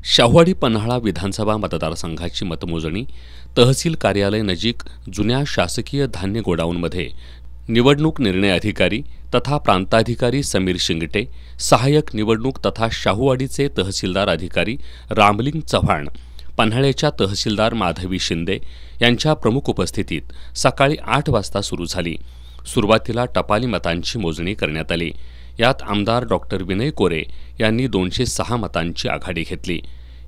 शाहूवाडी पन्हाळा विधानसभा मतदारसंघाची मतमोजणी तहसील कार्यालय नजीक जुन्या शासकीय धान्य गोडाऊनमध्ये निवडणूक निर्णय अधिकारी तथा प्रांताधिकारी समीर शिंगटे, सहाय्यक निवडणूक तथा शाहूवाडीचे तहसीलदार अधिकारी रामलिंग चव्हाण, पन्हाळ्याच्या तहसीलदार माधवी शिंदे यांच्या प्रमुख उपस्थितीत सकाळी 8 वाजता सुरू झाली। सुरुवातीला टपाली मतांची मोजणी करण्यात आली। यात आमदार डॉक्टर विनय कोरे यांनी 206 मतांची आघाडी घेतली।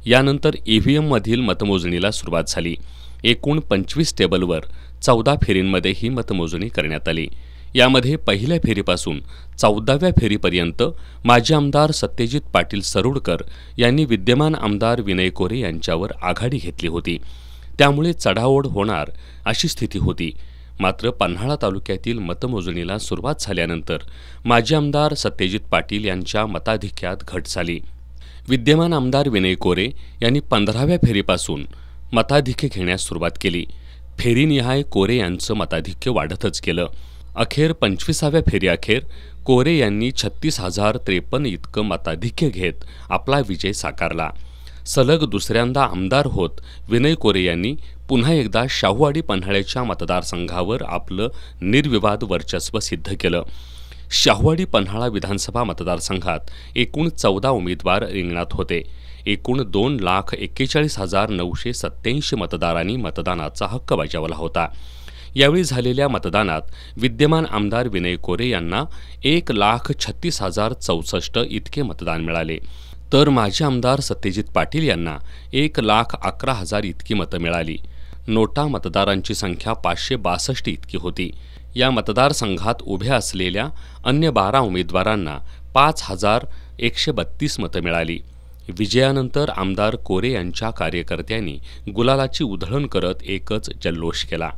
यानंतर ईव्हीएममधील मतमोजणीला सुरुवात झाली। एकूण 25 टेबलवर 14 फेरींमध्ये ही मतमोजणी करण्यात आली। यामध्ये पहिल्या फेरीपासून 14व्या फेरीपर्यंत माजी आमदार सत्यजित पाटील सरोडकर यांनी विद्यमान आमदार विनय कोरे यांच्यावर आघाडी घेतली होती। त्यामुळे चढाओढ होणार अशी स्थिती होती। मात्र पन्हाळा तालुक्यातील मतमोजणीला सुरुवात झाल्यानंतर माजी आमदार सत्यजित पाटील यांच्या मताधिक्यात घट झाली। विद्यमान आमदार विनय कोरे यांनी 15व्या फेरीपासून मताधिक्य घेण्यास सुरुवात केली। फेरीनिहाय कोरे यांचं मताधिक्य वाढतच गेलं। अखेर 25व्या फेरीअखेर कोरे यांनी 36,053 इतकं मताधिक्य घेत आपला विजय साकारला। सलग दुसऱ्यांदा आमदार होत विनय कोरे यांनी पुन्हा एकदा शाहूवाडी पन्हाळ्याच्या मतदारसंघावर आपलं निर्विवाद वर्चस्व सिद्ध केलं। शाहूवाडी पन्हाळा विधानसभा मतदारसंघात एकूण 14 उमेदवार रिंगणात होते। एकूण 2,41,987 मतदारांनी मतदानाचा हक्क बजावला होता। यावेळी झालेल्या मतदानात विद्यमान आमदार विनय कोरे यांना 1,36,064 इतके मतदान मिळाले, तर माजी आमदार सत्यजित पाटील यांना 1,11,000 इतकी मतं मिळाली। नोटा मतदारांची संख्या 562 इतकी होती। या मतदारसंघात उभ्या असलेल्या अन्य 12 उमेदवारांना 5,132 मतं मिळाली। विजयानंतर आमदार कोरे यांच्या कार्यकर्त्यांनी गुलालाची उधळण करत एकच जल्लोष केला।